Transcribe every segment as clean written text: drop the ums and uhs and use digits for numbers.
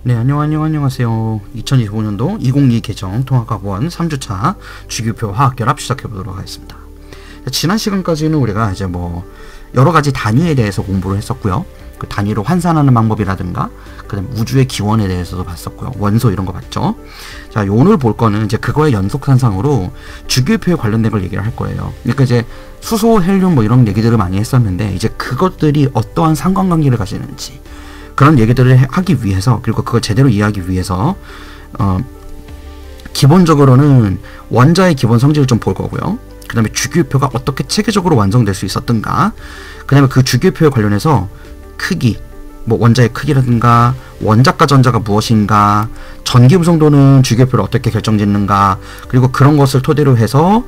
네, 안녕하세요. 2025년도 2022 개정 통합학원 3주차 주기표 화학결합 시작해보도록 하겠습니다. 지난 시간까지는 우리가 이제 여러가지 단위에 대해서 공부를 했었고요. 그 단위로 환산하는 방법이라든가, 그 다음에 우주의 기원에 대해서도 봤었고요. 원소 이런 거 봤죠. 자, 오늘 볼 거는 이제 그거의 연속선상으로 주기표에 관련된 걸 얘기를 할 거예요. 그러니까 이제 수소, 헬륨 이런 얘기들을 많이 했었는데, 이제 그것들이 어떠한 상관관계를 가지는지, 그런 얘기들을 하기 위해서, 그리고 그걸 제대로 이해하기 위해서 기본적으로는 원자의 기본 성질을 좀 볼 거고요. 그 다음에 주기표가 어떻게 체계적으로 완성될 수 있었던가, 그 다음에 그 주기표에 관련해서 크기, 원자의 크기라든가 원자과 전자가 무엇인가, 전기음성도는 주기표를 어떻게 결정짓는가, 그리고 그런 것을 토대로 해서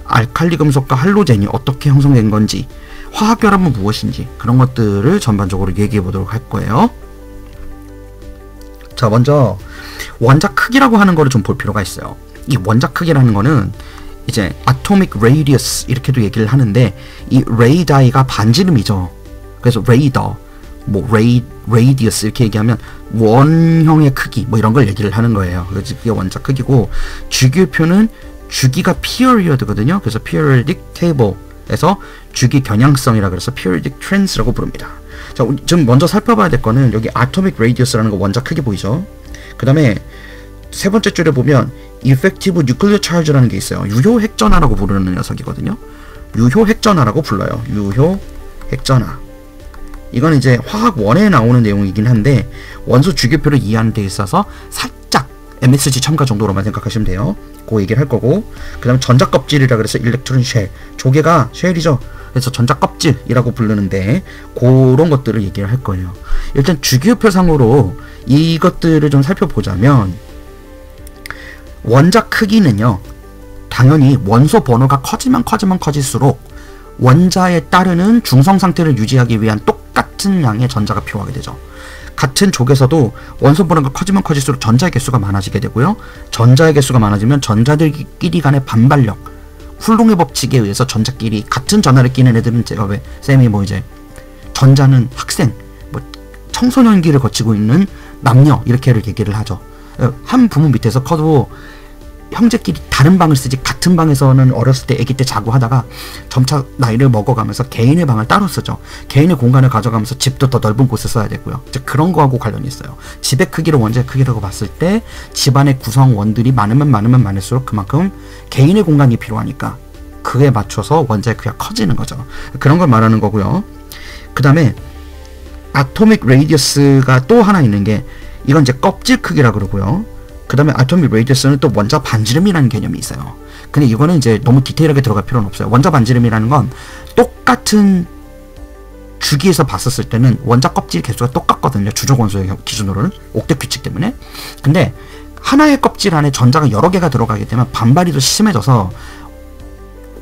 알칼리 금속과 할로젠이 어떻게 형성된 건지, 화학결합은 무엇인지, 그런 것들을 전반적으로 얘기해 보도록 할 거예요. 자, 먼저 원자 크기라고 하는 거를 좀 볼 필요가 있어요. 이 원자 크기라는 거는 이제 atomic radius 이렇게도 얘기를 하는데, 이 레이다이가 반지름이죠. 그래서 레이더, radius 이렇게 얘기하면 원형의 크기 이런 걸 얘기를 하는 거예요. 그래서 그게 원자 크기고, 주기표는 주기가 period거든요. 그래서 periodic table에서 주기 겨냥성이라 그래서 periodic trends라고 부릅니다. 자, 지금 먼저 살펴봐야 될 거는 여기 atomic radius라는 거 원자 크기 보이죠? 그 다음에 세 번째 줄에 보면 effective nuclear charge라는 게 있어요. 유효 핵전하라고 부르는 녀석이거든요. 유효 핵전하라고 불러요. 유효 핵전하. 이건 이제 화학원에 나오는 내용이긴 한데, 원소 주기표를 이해하는 데 있어서 살짝 MSG 첨가 정도로만 생각하시면 돼요. 그 얘기를 할 거고, 그 다음에 전자껍질이라 그래서 일렉트론 쉘, 조개가 쉘이죠. 그래서 전자껍질이라고 부르는데, 그런 것들을 얘기를 할 거예요. 일단 주기표상으로 이것들을 좀 살펴보자면, 원자 크기는요, 당연히 원소 번호가 커지면 커질수록 원자에 따르는 중성 상태를 유지하기 위한 똑같은 양의 전자가 필요하게 되죠. 같은 족에서도 원소 번호가 커지면 커질수록 전자의 개수가 많아지게 되고요. 전자의 개수가 많아지면 전자들끼리 간의 반발력, 훌롱의 법칙에 의해서 전자끼리 같은 전하를 끼는 애들은, 제가 왜 쌤이 이제 전자는 학생, 청소년기를 거치고 있는 남녀 이렇게를 얘기를 하죠. 한 부모 밑에서 커도 형제끼리 다른 방을 쓰지, 같은 방에서는 어렸을 때 아기 때 자고 하다가 점차 나이를 먹어가면서 개인의 방을 따로 쓰죠. 개인의 공간을 가져가면서 집도 더 넓은 곳에 써야 되고요. 이제 그런 거하고 관련이 있어요. 집의 크기를 원자의 크기라고 봤을 때 집안의 구성원들이 많으면 많을수록 그만큼 개인의 공간이 필요하니까 그에 맞춰서 원자의 크기가 커지는 거죠. 그런 걸 말하는 거고요. 그 다음에 아토믹 레이디어스가 또 하나 있는 게, 이건 이제 껍질 크기라 그러고요. 그 다음에 아토믹 레이디어스는 또 원자 반지름이라는 개념이 있어요. 근데 이거는 이제 너무 디테일하게 들어갈 필요는 없어요. 원자 반지름이라는 건 똑같은 주기에서 봤었을 때는 원자 껍질 개수가 똑같거든요. 주적 원소의 기준으로는 옥텟 규칙 때문에. 근데 하나의 껍질 안에 전자가 여러 개가 들어가게 되면 반발이 더 심해져서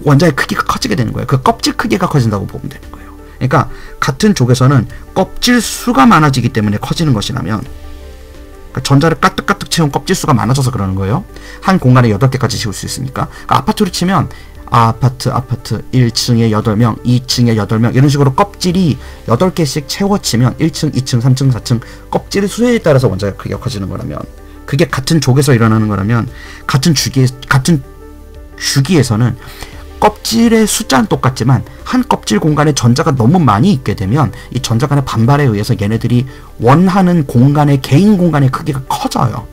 원자의 크기가 커지게 되는 거예요. 그 껍질 크기가 커진다고 보면 되는 거예요. 그러니까 같은 족에서는 껍질 수가 많아지기 때문에 커지는 것이라면, 전자를 가득가득 채운 껍질 수가 많아져서 그러는 거예요. 한 공간에 8개까지 지울 수 있으니까. 아파트로 치면 아파트 1층에 8명, 2층에 8명 이런 식으로 껍질이 8개씩 채워치면 1층, 2층, 3층, 4층 껍질의 수에 따라서 원자의 크기가 커지는 거라면, 그게 같은 족에서 일어나는 거라면, 같은 주기에서는 껍질의 숫자는 똑같지만 한 껍질 공간에 전자가 너무 많이 있게 되면 이 전자 간의 반발에 의해서 얘네들이 원하는 공간의 개인 공간의 크기가 커져요.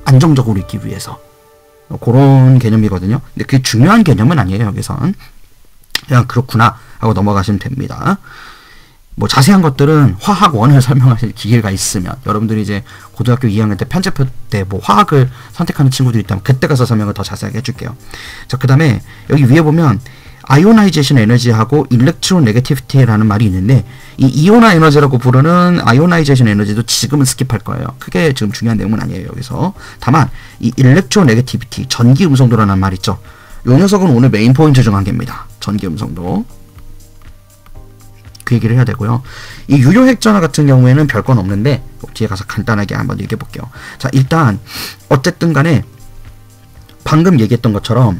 안정적으로 있기 위해서. 그런 개념이거든요. 근데 그게 중요한 개념은 아니에요. 여기선 그냥 그렇구나 하고 넘어가시면 됩니다. 자세한 것들은 화학원을 설명하실 기회가 있으면, 여러분들이 이제 고등학교 2학년 때 편집할 때 화학을 선택하는 친구들이 있다면 그때 가서 설명을 더 자세하게 해줄게요. 자, 그 다음에 여기 위에 보면 아이오나이제이션 에너지하고 일렉트로네게티비티라는 말이 있는데, 이 이온화 에너지라고 부르는 아이오나이제이션 에너지도 지금은 스킵할 거예요. 크게 지금 중요한 내용은 아니에요. 여기서 다만 이 일렉트로네게티비티, 전기 음성도라는 말 있죠. 이 녀석은 오늘 메인 포인트 중 한 개입니다. 전기 음성도. 그 얘기를 해야 되고요. 이 유효 핵전화 같은 경우에는 별건 없는데 뒤에 가서 간단하게 한번 얘기해 볼게요. 자, 일단 어쨌든 간에 방금 얘기했던 것처럼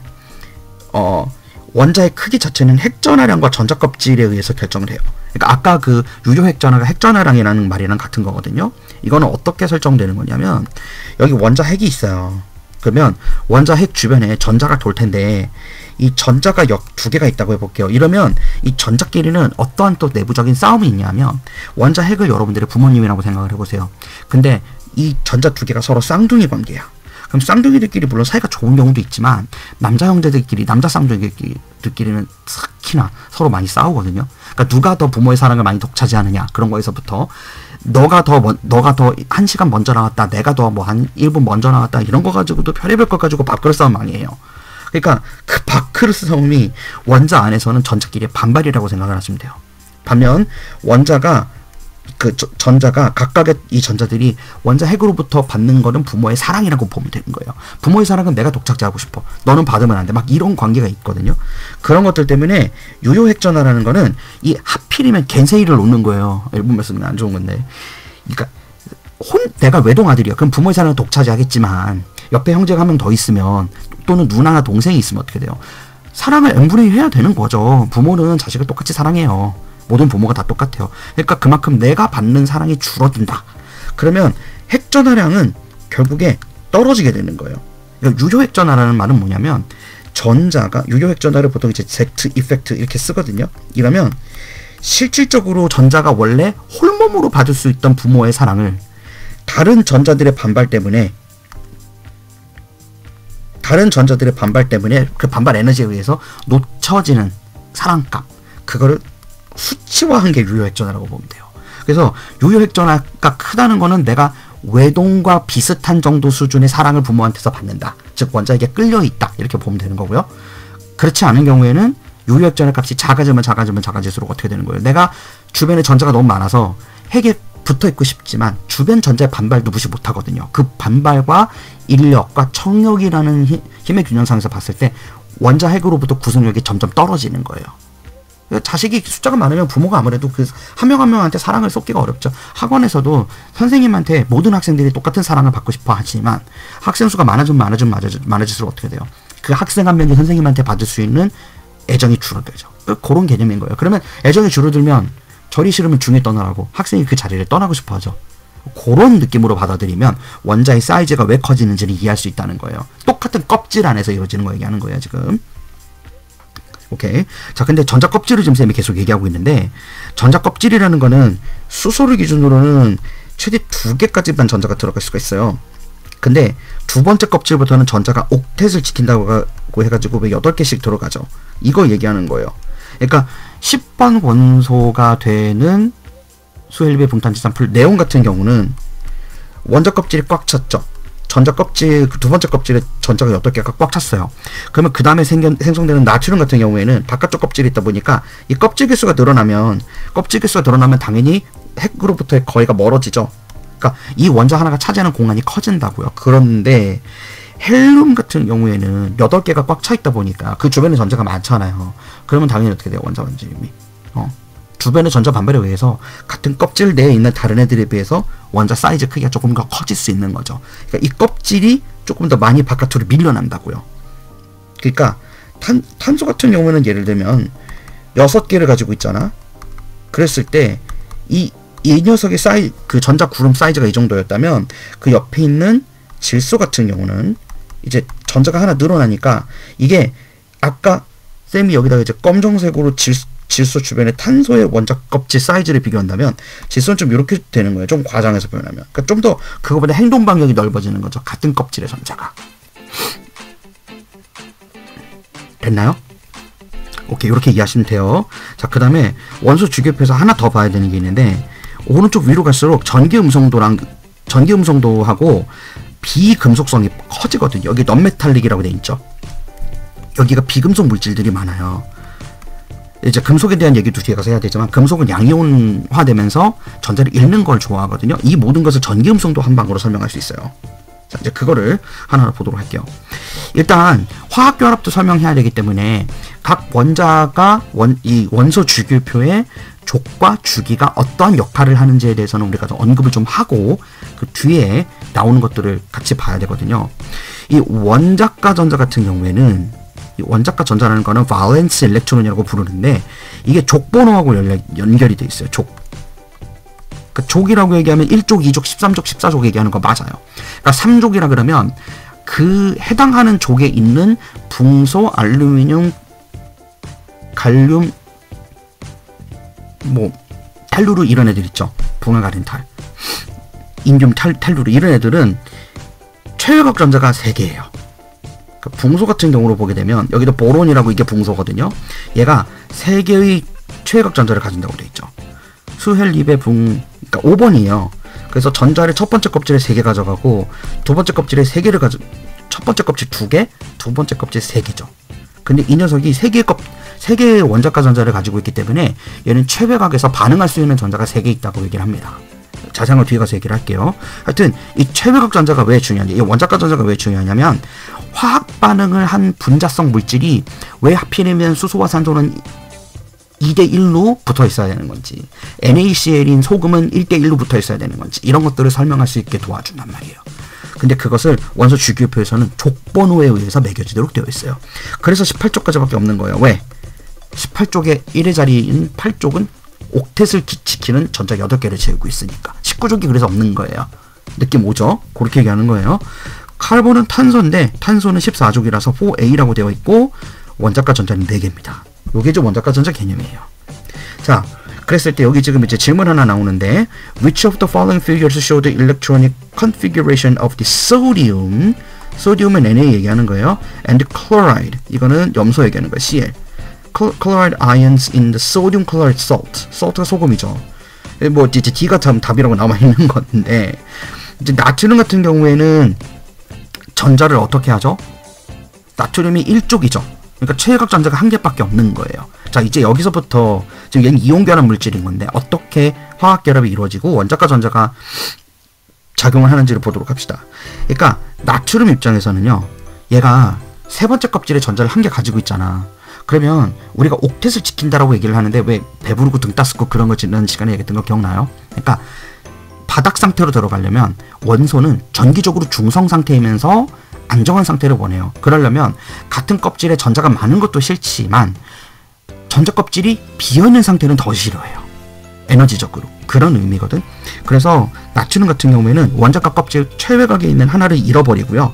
원자의 크기 자체는 핵전하량과 전자껍질에 의해서 결정을 해요. 그러니까 아까 그 유효 핵전하가 핵전하량이라는 말이랑 같은 거거든요. 이거는 어떻게 설정되는 거냐면 여기 원자 핵이 있어요. 그러면 원자 핵 주변에 전자가 돌 텐데 이 전자가 두 개가 있다고 해볼게요. 이러면 이 전자끼리는 어떠한 또 내부적인 싸움이 있냐면 원자 핵을 여러분들의 부모님이라고 생각을 해보세요. 근데 이 전자 두 개가 서로 쌍둥이 관계야. 그럼 쌍둥이들끼리 물론 사이가 좋은 경우도 있지만 남자 형제들끼리 남자 쌍둥이들끼리는 특히나 서로 많이 싸우거든요. 그러니까 누가 더 부모의 사랑을 많이 독차지하느냐 그런 거에서부터 너가 더 1시간 먼저 나왔다, 내가 더 뭐 한 1분 먼저 나왔다 이런 거 가지고도 별의별 것 가지고 밥그릇 싸움 많이 해요. 그러니까 그 밥그릇 싸움이 원자 안에서는 전자끼리의 반발이라고 생각을 하시면 돼요. 반면 원자가 전자가 각각의 이 전자들이 원자 핵으로부터 받는 거는 부모의 사랑이라고 보면 되는 거예요. 부모의 사랑은 내가 독착지하고 싶어. 너는 받으면 안 돼. 막 이런 관계가 있거든요. 그런 것들 때문에 유효 핵전화라는 거는 이 하필이면 겐세이를 놓는 거예요. 일본 말씀은 안 좋은 건데. 그러니까 내가 외동 아들이야. 그럼 부모의 사랑을 독차지하겠지만 옆에 형제가 한 명 더 있으면 또는 누나나 동생이 있으면 어떻게 돼요? 사랑을 n분의 1 해야 되는 거죠. 부모는 자식을 똑같이 사랑해요. 모든 부모가 다 똑같아요. 그러니까 그만큼 내가 받는 사랑이 줄어든다. 그러면 핵전하량은 결국에 떨어지게 되는 거예요. 그러니까 유효 핵전하라는 말은 뭐냐면 전자가 유효 핵전하를 보통 이제 Z 이펙트 이렇게 쓰거든요. 이러면 실질적으로 전자가 원래 홀몸으로 받을 수 있던 부모의 사랑을 다른 전자들의 반발 때문에 그 반발 에너지에 의해서 놓쳐지는 사랑값 그거를 수치화한 게 유효 핵전화라고 보면 돼요. 그래서 유효 핵전화가 크다는 거는 내가 외동과 비슷한 정도 수준의 사랑을 부모한테서 받는다. 즉 원자에게 끌려있다. 이렇게 보면 되는 거고요. 그렇지 않은 경우에는 유효 핵전화 값이 작아질수록 어떻게 되는 거예요. 내가 주변에 전자가 너무 많아서 핵에 붙어있고 싶지만 주변 전자의 반발도 무시 못하거든요. 그 반발과 인력과 청력이라는 힘의 균형상에서 봤을 때 원자 핵으로부터 구성력이 점점 떨어지는 거예요. 자식이 숫자가 많으면 부모가 아무래도 그 한 명 한 명한테 사랑을 쏟기가 어렵죠. 학원에서도 선생님한테 모든 학생들이 똑같은 사랑을 받고 싶어 하지만 학생 수가 많아질수록 어떻게 돼요? 그 학생 한 명이 선생님한테 받을 수 있는 애정이 줄어들죠. 그런 개념인 거예요. 그러면 애정이 줄어들면 절이 싫으면 중에 떠나라고 학생이 그 자리를 떠나고 싶어 하죠. 그런 느낌으로 받아들이면 원자의 사이즈가 왜 커지는지를 이해할 수 있다는 거예요. 똑같은 껍질 안에서 이루어지는 거 얘기하는 거예요, 지금. 오케이. 자, 근데 전자 껍질을 지금 쌤이 계속 얘기하고 있는데, 전자 껍질이라는 거는 수소를 기준으로는 최대 2개까지만 전자가 들어갈 수가 있어요. 근데 두 번째 껍질부터는 전자가 옥텟을 지킨다고 해가지고 왜 8개씩 들어가죠. 이거 얘기하는 거예요. 그러니까 10번 원소가 되는 수헬비 분탄지산풀 네온 같은 경우는 원자 껍질이 꽉 찼죠. 전자 껍질, 두 번째 껍질에 전자가 8개가 꽉 찼어요. 그러면 그 다음에 생성되는 나트륨 같은 경우에는 바깥쪽 껍질이 있다 보니까 이 껍질 개수가 늘어나면 당연히 핵으로부터의 거리가 멀어지죠. 그러니까 이 원자 하나가 차지하는 공간이 커진다고요. 그런데 헬륨 같은 경우에는 8개가 꽉 차 있다 보니까 그 주변에 전자가 많잖아요. 그러면 당연히 어떻게 돼요? 원자 반지름이. 주변의 전자 반발에 의해서 같은 껍질 내에 있는 다른 애들에 비해서 원자 사이즈 크기가 조금 더 커질 수 있는 거죠. 그러니까 이 껍질이 조금 더 많이 바깥으로 밀려난다고요. 그러니까 탄소 같은 경우는 예를 들면 6개를 가지고 있잖아. 그랬을 때 이 녀석의 그 전자 구름 사이즈가 이 정도였다면 그 옆에 있는 질소 같은 경우는 이제 전자가 하나 늘어나니까 이게 아까 쌤이 여기다가 이제 검정색으로 질소 주변의 탄소의 원자 껍질 사이즈를 비교한다면 질소는 좀 이렇게 되는 거예요. 좀 과장해서 표현하면. 그러니까 좀 더 그거보다 행동 반경이 넓어지는 거죠. 같은 껍질의 전자가. 됐나요? 오케이, 이렇게 이해하시면 돼요. 자, 그 다음에 원소 주기표에서 하나 더 봐야 되는 게 있는데 오른쪽 위로 갈수록 전기음성도하고 비금속성이 커지거든요. 여기 넌메탈릭이라고 돼 있죠. 여기가 비금속 물질들이 많아요. 이제 금속에 대한 얘기도 뒤에 가서 해야 되지만 금속은 양이온화되면서 전자를 잃는 걸 좋아하거든요. 이 모든 것을 전기음성도 한 방으로 설명할 수 있어요. 자, 이제 그거를 하나하나 보도록 할게요. 일단 화학결합도 설명해야 되기 때문에 각 원자가 이 원소 주기표의 족과 주기가 어떠한 역할을 하는지에 대해서는 우리가 언급을 좀 하고 그 뒤에 나오는 것들을 같이 봐야 되거든요. 이 원자가 전자 같은 경우에는 이 원자과 전자라는 거는 valence electron이라고 부르는데 이게 족번호하고 연결이 돼 있어요. 그 족이라고 얘기하면 1족, 2족, 13족, 14족 얘기하는 거 맞아요. 그러니까 3족이라 그러면 그 해당하는 족에 있는 붕소, 알루미늄, 갈륨, 뭐 탈루르 이런 애들 있죠. 붕화가린탈, 인듐, 탈루르 이런 애들은 최외곽 전자가 3개예요. 그 붕소 같은 경우로 보게 되면 여기도 보론이라고 이게 붕소거든요. 얘가 3개의 최외곽 전자를 가진다고 되어 있죠. 수헬립의 그러니까 5번이에요. 그래서 전자를 첫 번째 껍질에 3개 가져가고 두 번째 껍질에 3개를 첫 번째 껍질 2개, 두 번째 껍질 3개죠. 근데 이 녀석이 3개의 원자과 전자를 가지고 있기 때문에 얘는 최외곽에서 반응할 수 있는 전자가 3개 있다고 얘기를 합니다. 자세한 거 뒤에 가서 얘기를 할게요. 하여튼 이 최외곽 전자가 왜 중요하냐, 이 원자과 전자가 왜 중요하냐면 화학 반응을 한 분자성 물질이 왜 하필이면 수소와 산소는 2대1로 붙어 있어야 되는 건지, NaCl인 소금은 1대1로 붙어 있어야 되는 건지, 이런 것들을 설명할 수 있게 도와준단 말이에요. 근데 그것을 원소 주기율표에서는 족번호에 의해서 매겨지도록 되어 있어요. 그래서 18쪽까지밖에 없는 거예요. 왜? 18쪽의 1의 자리인 8쪽은 옥텟을 지키는 전자 8개를 채우고 있으니까 19쪽이 그래서 없는 거예요. 느낌 오죠? 그렇게 얘기하는 거예요. 카본은 탄소인데 탄소는 14족이라서 4A라고 되어 있고 원자과 전자는 4개입니다. 요게 좀 원자과 전자 개념이에요. 자, 그랬을 때 여기 지금 이제 질문 하나 나오는데 Which of the following figures show the electronic configuration of the sodium? 소디움은 Na 얘기하는 거예요. And chloride, 이거는 염소 얘기하는 거예요. Cl. Chloride ions in the sodium chloride salt. salt가 소금이죠. 뭐 이제 D가 참 답이라고 남아 있는 건데, 이제 나트륨 같은 경우에는 전자를 어떻게 하죠? 나트륨이 1족이죠. 그러니까 최외곽 전자가 1개밖에 없는 거예요. 자, 이제 여기서부터 지금 얘는 이온 결합 물질인 건데 어떻게 화학 결합이 이루어지고 원자과 전자가 작용을 하는지를 보도록 합시다. 그러니까 나트륨 입장에서는요, 얘가 세 번째 껍질에 전자를 1개 가지고 있잖아. 그러면 우리가 옥텟을 지킨다라고 얘기를 하는데 왜 배부르고 등 따스고 그런 거 지난 시간에 얘기했던 거 기억나요? 그러니까 바닥 상태로 들어가려면 원소는 전기적으로 중성 상태이면서 안정한 상태를 원해요. 그러려면 같은 껍질에 전자가 많은 것도 싫지만 전자 껍질이 비어있는 상태는 더 싫어해요. 에너지적으로. 그런 의미거든. 그래서 나트륨 같은 경우에는 원자과 껍질 최외곽에 있는 하나를 잃어버리고요.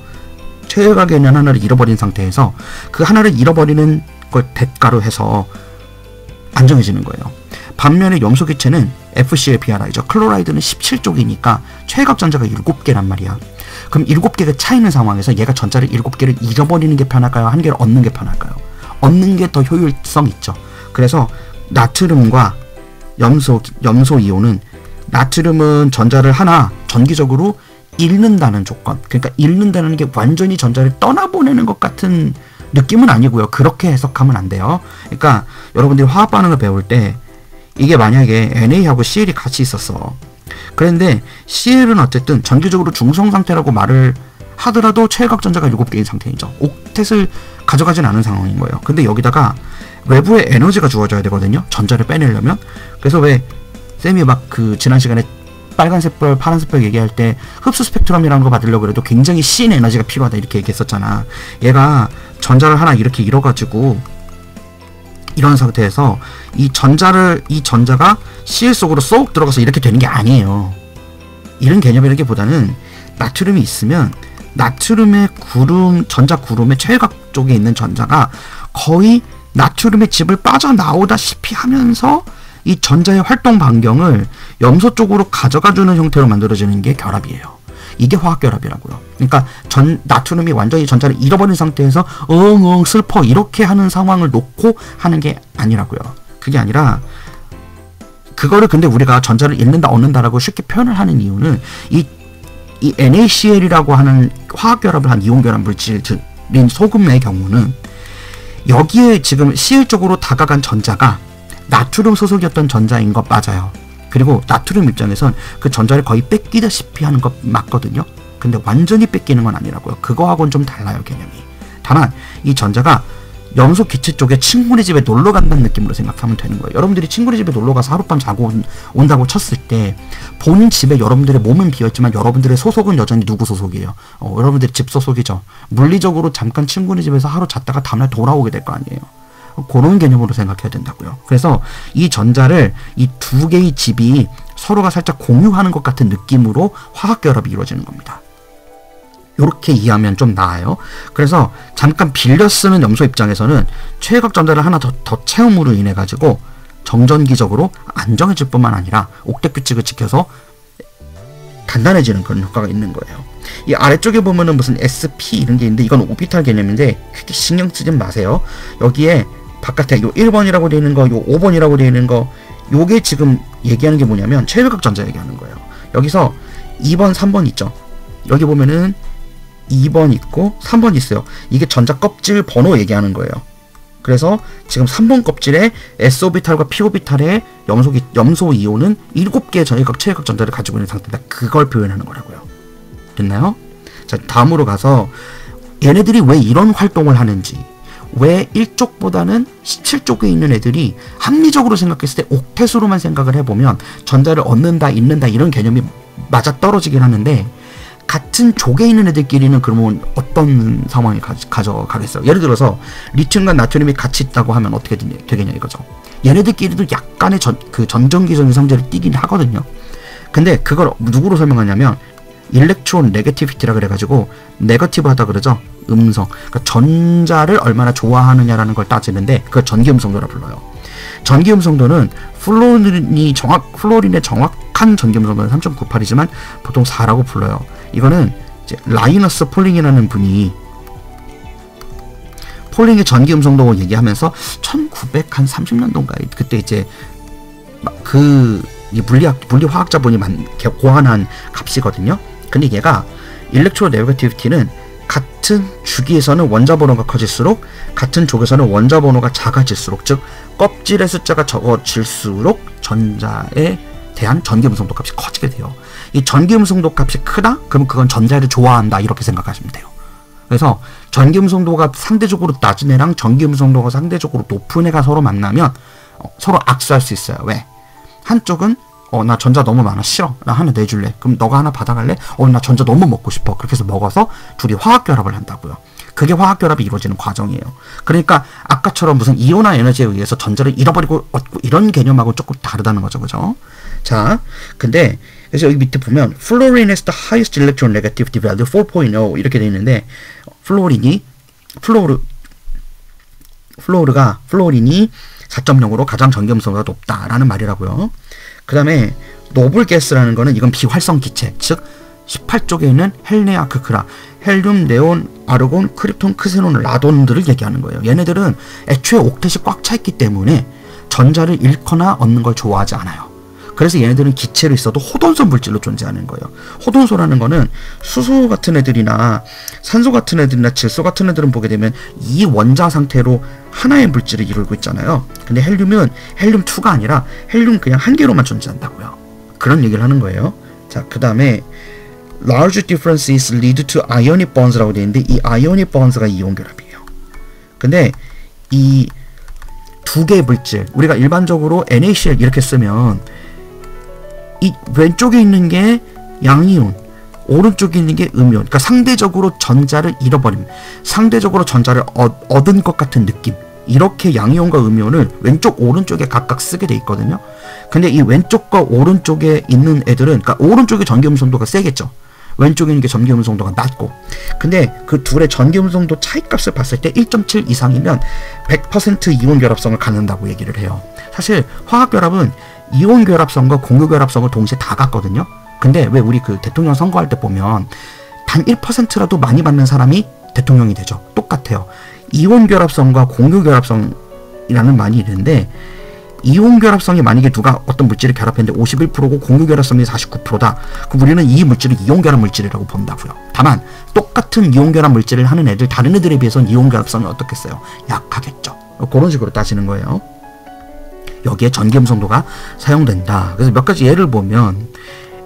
최외곽에 있는 하나를 잃어버린 상태에서 그 하나를 잃어버리는 걸 대가로 해서 안정해지는 거예요. 반면에 염소 기체는 FClBr이죠. 클로라이드는 17쪽이니까 최외곽 전자가 7개란 말이야. 그럼 7개가 차이는 상황에서 얘가 전자를 7개를 잃어버리는 게 편할까요? 1개를 얻는 게 편할까요? 얻는 게 더 효율성 있죠. 그래서 나트륨과 염소 이온은 나트륨은 전자를 하나 전기적으로 잃는다는 조건, 그러니까 잃는다는 게 완전히 전자를 떠나보내는 것 같은 느낌은 아니고요. 그렇게 해석하면 안 돼요. 그러니까 여러분들이 화학 반응을 배울 때 이게 만약에 Na하고 Cl이 같이 있었어. 그런데 Cl은 어쨌든 전기적으로 중성 상태라고 말을 하더라도 최외곽 전자가 7개인 상태이죠. 옥텟을 가져가진 않은 상황인 거예요. 근데 여기다가 외부에 에너지가 주어져야 되거든요. 전자를 빼내려면. 그래서 왜 쌤이 막 그 지난 시간에 빨간색별, 파란색별 얘기할 때 흡수 스펙트럼이라는 거 받으려고 해도 굉장히 씬 에너지가 필요하다 이렇게 얘기했었잖아. 얘가 전자를 하나 이렇게 잃어가지고 이런 상태에서 이 전자가 Cl 속으로 쏙 들어가서 이렇게 되는 게 아니에요. 이런 개념이라기보다는 나트륨이 있으면 나트륨의 전자 구름의 최외곽 쪽에 있는 전자가 거의 나트륨의 집을 빠져나오다시피 하면서 이 전자의 활동 반경을 염소 쪽으로 가져가주는 형태로 만들어지는 게 결합이에요. 이게 화학 결합이라고요. 그러니까 나트륨이 완전히 전자를 잃어버린 상태에서 엉엉 슬퍼 이렇게 하는 상황을 놓고 하는 게 아니라고요. 그게 아니라 그거를 근데 우리가 전자를 잃는다 얻는다라고 쉽게 표현을 하는 이유는 이 NaCl이라고 하는 화학 결합을 한 이온 결합 물질인 소금의 경우는 여기에 지금 Cl 쪽으로 다가간 전자가 나트륨 소속이었던 전자인 것 맞아요. 그리고 나트륨 입장에선 그 전자를 거의 뺏기다시피 하는 것 맞거든요. 근데 완전히 뺏기는 건 아니라고요. 그거하고는 좀 달라요, 개념이. 다만 이 전자가 염소 기체 쪽에 친구네 집에 놀러 간다는 느낌으로 생각하면 되는 거예요. 여러분들이 친구네 집에 놀러 가서 하룻밤 자고 온다고 쳤을 때 본인 집에 여러분들의 몸은 비어있지만 여러분들의 소속은 여전히 누구 소속이에요? 여러분들의 집 소속이죠. 물리적으로 잠깐 친구네 집에서 하루 잤다가 다음날 돌아오게 될 거 아니에요. 그런 개념으로 생각해야 된다고요. 그래서 이 전자를 이 두 개의 집이 서로가 살짝 공유하는 것 같은 느낌으로 화학결합이 이루어지는 겁니다. 이렇게 이해하면 좀 나아요. 그래서 잠깐 빌려 쓰는 염소 입장에서는 최외곽 전자를 하나 더 채움으로 인해 가지고 정전기적으로 안정해질 뿐만 아니라 옥텟 규칙을 지켜서 단단해지는 그런 효과가 있는 거예요. 이 아래쪽에 보면은 무슨 SP 이런 게 있는데 이건 오비탈 개념인데 크게 신경 쓰지 마세요. 여기에 바깥에 요 1번이라고 되어 있는 거, 요 5번이라고 되어 있는 거, 요게 지금 얘기하는 게 뭐냐면 최외곽 전자 얘기하는 거예요. 여기서 2번, 3번 있죠. 여기 보면은 2번 있고 3번 있어요. 이게 전자 껍질 번호 얘기하는 거예요. 그래서 지금 3번 껍질에 s오비탈과 p오비탈의 염소 이온은 7개의 최외곽 전자를 가지고 있는 상태다. 그걸 표현하는 거라고요. 됐나요? 자, 다음으로 가서 얘네들이 왜 이런 활동을 하는지, 왜 1쪽보다는 17쪽에 있는 애들이 합리적으로 생각했을 때 옥텟으로만 생각을 해보면 전자를 얻는다, 잃는다 이런 개념이 맞아떨어지긴 하는데 같은 족에 있는 애들끼리는 그러면 어떤 상황이 가져가겠어요? 예를 들어서 리튬과 나트륨이 같이 있다고 하면 어떻게 되겠냐 이거죠. 얘네들끼리도 약간의 전전기적인 성질을 띠긴 하거든요. 근데 그걸 누구로 설명하냐면 일렉트론 네게티비티라 그래가지고 네거티브 하다 그러죠. 음성. 그러니까 전자를 얼마나 좋아하느냐라는 걸 따지는데 그걸 전기음성도라 불러요. 전기음성도는 플로린의 정확한 전기음성도는 3.98이지만 보통 4라고 불러요. 이거는 이제 라이너스 폴링이라는 분이 폴링의 전기음성도 얘기하면서 1930년도인가 그때 이제 그 물리화학자분이 고안한 값이거든요. 근데 얘가 일렉트로 네거티비티는 같은 주기에서는 원자 번호가 커질수록 같은 족에서는 원자 번호가 작아질수록 즉 껍질의 숫자가 적어질수록 전자에 대한 전기음성도 값이 커지게 돼요. 이 전기음성도 값이 크다? 그러면 그건 전자를 좋아한다 이렇게 생각하시면 돼요. 그래서 전기음성도가 상대적으로 낮은 애랑 전기음성도가 상대적으로 높은 애가 서로 만나면 서로 악수할 수 있어요. 왜? 한쪽은 나 전자 너무 많아 싫어 나 하나 내줄래 그럼 너가 하나 받아갈래 나 전자 너무 먹고 싶어 그렇게 해서 먹어서 둘이 화학결합을 한다고요. 그게 화학결합이 이루어지는 과정이에요. 그러니까 아까처럼 무슨 이온화 에너지에 의해서 전자를 잃어버리고 얻고 이런 개념하고 조금 다르다는 거죠. 그죠? 자, 근데 그래서 여기 밑에 보면 Fluorine has the highest electron negativity value 4.0 이렇게 되어 있는데 플로린이 4.0으로 가장 전기음성도가 높다라는 말이라고요. 그 다음에 노블 가스라는 거는 이건 비활성 기체, 즉 18쪽에 있는 헬레아크크라, 헬륨, 네온, 아르곤, 크립톤, 크세논, 라돈들을 얘기하는 거예요. 얘네들은 애초에 옥텟이 꽉 차 있기 때문에 전자를 잃거나 얻는 걸 좋아하지 않아요. 그래서 얘네들은 기체로 있어도 호돈소 물질로 존재하는 거예요. 호돈소라는 거는 수소 같은 애들이나 산소 같은 애들이나 질소 같은 애들은 보게 되면 이 원자 상태로 하나의 물질을 이루고 있잖아요. 근데 헬륨은 헬륨2가 아니라 헬륨 그냥 한 개로만 존재한다고요. 그런 얘기를 하는 거예요. 자, 그 다음에 large differences lead to ionic bonds라고 되어 있는데 이 ionic bonds가 이온 결합이에요. 근데 이 두 개의 물질, 우리가 일반적으로 NaCl 이렇게 쓰면 이 왼쪽에 있는 게 양이온, 오른쪽에 있는 게 음이온. 그러니까 상대적으로 전자를 잃어버림, 상대적으로 전자를 얻은 것 같은 느낌. 이렇게 양이온과 음이온을 왼쪽, 오른쪽에 각각 쓰게 돼 있거든요. 근데 이 왼쪽과 오른쪽에 있는 애들은, 그러니까 오른쪽에 전기음성도가 세겠죠. 왼쪽에 있는 게 전기음성도가 낮고. 근데 그 둘의 전기음성도 차이값을 봤을 때 1.7 이상이면 100% 이온 결합성을 갖는다고 얘기를 해요. 사실 화학결합은 이온 결합성과 공유 결합성을 동시에 다 갖거든요. 근데 왜 우리 그 대통령 선거할 때 보면 단 1%라도 많이 받는 사람이 대통령이 되죠. 똑같아요. 이온 결합성과 공유 결합성이라는 말이 있는데 이온 결합성이 만약에 누가 어떤 물질을 결합했는데 51%고 공유 결합성이 49%다. 그럼 우리는 이 물질을 이온 결합 물질이라고 본다고요. 다만 똑같은 이온 결합 물질을 하는 애들, 다른 애들에 비해서는 이온 결합성이 어떻겠어요? 약하겠죠. 그런 식으로 따지는 거예요. 여기에 전기음성도가 사용된다. 그래서 몇 가지 예를 보면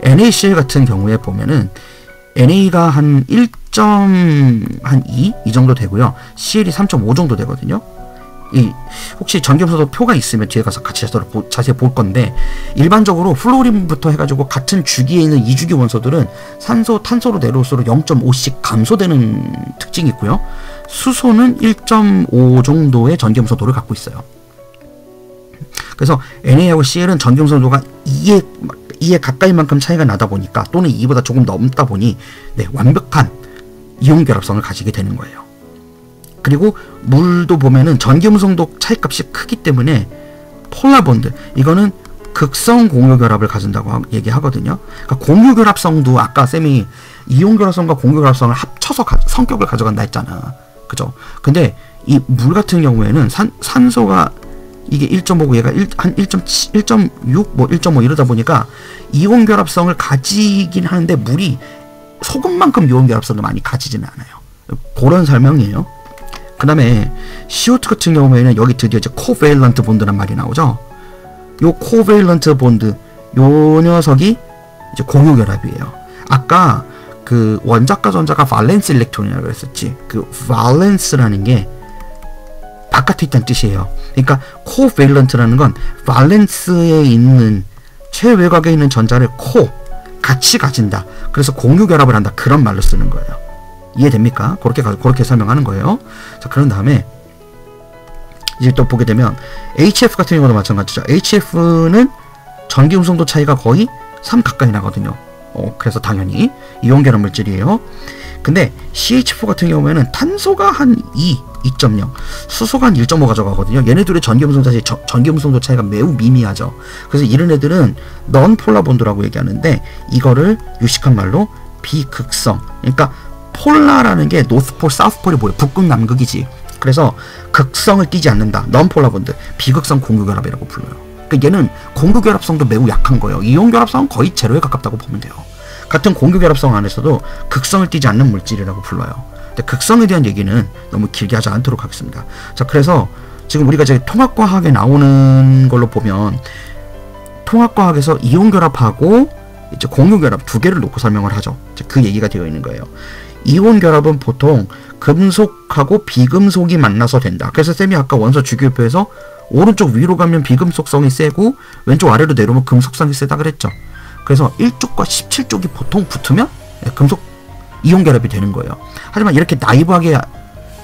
NaCl 같은 경우에 보면은 NA가 한 1.2 이 정도 되고요. CL이 3.5 정도 되거든요. 혹시 전기염소도 표가 있으면 뒤에 가서 같이 자세히 볼 건데, 일반적으로 플로린부터 해가지고 같은 주기에 있는 이주기 원소들은 산소, 탄소로 내려올수록 0.5씩 감소되는 특징이 있고요. 수소는 1.5 정도의 전기염소도를 갖고 있어요. 그래서 Na하고 Cl은 전기염소도가 2에 가까이 만큼 차이가 나다 보니까, 또는 2보다 조금 넘다 보니, 네, 완벽한 이온 결합성을 가지게 되는 거예요. 그리고 물도 보면은 전기음성도 차이값이 크기 때문에 폴라본드, 이거는 극성 공유결합을 가진다고 얘기하거든요. 그러니까 공유결합성도 아까 쌤이 이온결합성과 공유결합성을 합쳐서 성격을 가져간다 했잖아. 그죠? 근데 이 물 같은 경우에는 산소가 이게 1.5고 얘가 한 1.6, 뭐 1.5 이러다 보니까 이온결합성을 가지긴 하는데 물이 소금만큼 이온결합성을 많이 가지지는 않아요. 그런 설명이에요. 그 다음에 CO2 같은 경우에는 여기 드디어 이제 코베일런트 본드란 말이 나오죠. 요 코베일런트 본드, 요 녀석이 이제 공유결합이에요. 아까 그 원자과 전자가 발렌스 일렉트론이라고 했었지. 그 발렌스라는 게 바깥에 있다는 뜻이에요. 그러니까 코베일런트라는 건 발렌스에 있는 최외곽에 있는 전자를 같이 가진다. 그래서 공유결합을 한다. 그런 말로 쓰는 거예요. 이해됩니까? 그렇게 설명하는 거예요. 자, 그런 다음에 이제 또 보게 되면 HF 같은 경우도 마찬가지죠. HF는 전기음성도 차이가 거의 3 가까이 나거든요. 그래서 당연히 이온결합 물질이에요. 근데 CH4 같은 경우에는 탄소가 한 2.0, 수소가 한 1.5 가져가거든요. 얘네들의 전기음성도 차이가 매우 미미하죠. 그래서 이런 애들은 넌폴라본드라고 얘기하는데, 이거를 유식한 말로 비극성, 그러니까 폴라라는 게 노스폴, 사우스폴이 뭐예요? 북극, 남극이지. 그래서 극성을 띠지 않는다. 넌폴라본드, 비극성 공유결합이라고 불러요. 그러니까 얘는 공유결합성도 매우 약한 거예요. 이온결합성은 거의 제로에 가깝다고 보면 돼요. 같은 공유결합성 안에서도 극성을 띠지 않는 물질이라고 불러요. 근데 극성에 대한 얘기는 너무 길게 하지 않도록 하겠습니다. 자, 그래서 지금 우리가 이제 통합과학에 나오는 걸로 보면, 통합과학에서 이온결합하고 이제 공유결합 두 개를 놓고 설명을 하죠. 그 얘기가 되어 있는 거예요. 이온결합은 보통 금속하고 비금속이 만나서 된다. 그래서 쌤이 아까 원소 주기율표에서 오른쪽 위로 가면 비금속성이 세고 왼쪽 아래로 내려오면 금속성이 세다 그랬죠. 그래서 1쪽과 17쪽이 보통 붙으면 금속 이온결합이 되는 거예요. 하지만 이렇게 나이브하게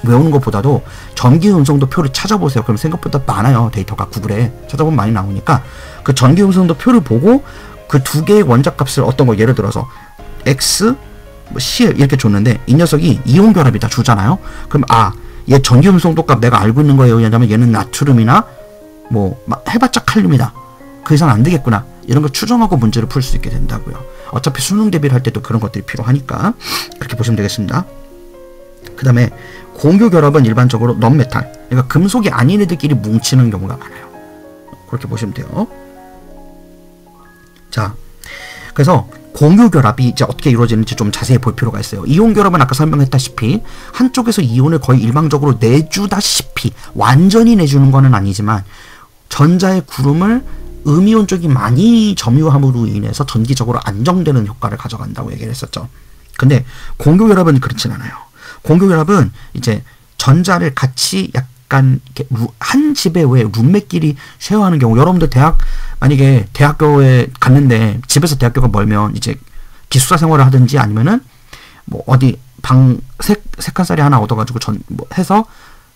외우는 것보다도 전기음성도 표를 찾아보세요. 그럼 생각보다 많아요. 데이터가 구글에 찾아보면 많이 나오니까 그 전기음성도 표를 보고 그 두 개의 원자값을 어떤 거, 예를 들어서 X, CL 이렇게 줬는데 이 녀석이 이온결합이다 주잖아요. 그럼 얘 전기음성도 값 내가 알고 있는 거예요. 왜냐면 얘는 나트륨이나 뭐 해봤자 칼륨이다. 그 이상 안 되겠구나. 이런 걸 추정하고 문제를 풀 수 있게 된다고요. 어차피 수능 대비를 할 때도 그런 것들이 필요하니까 그렇게 보시면 되겠습니다. 그 다음에 공유결합은 일반적으로 넌메탈, 그러니까 금속이 아닌 애들끼리 뭉치는 경우가 많아요. 그렇게 보시면 돼요. 자, 그래서 공유결합이 이제 어떻게 이루어지는지 좀 자세히 볼 필요가 있어요. 이온결합은 아까 설명했다시피 한쪽에서 이온을 거의 일방적으로 내주다시피, 완전히 내주는 거는 아니지만 전자의 구름을 음이온 쪽이 많이 점유함으로 인해서 전기적으로 안정되는 효과를 가져간다고 얘기를 했었죠. 근데 공유결합은 그렇진 않아요. 공유결합은 이제 전자를 같이 약간 이렇게 한 집에 왜 룸메끼리 쉐어하는 경우, 여러분들 만약에 대학교에 갔는데 집에서 대학교가 멀면 이제 기숙사 생활을 하든지 아니면은 뭐 어디 방 세 칸짜리 하나 얻어가지고 해서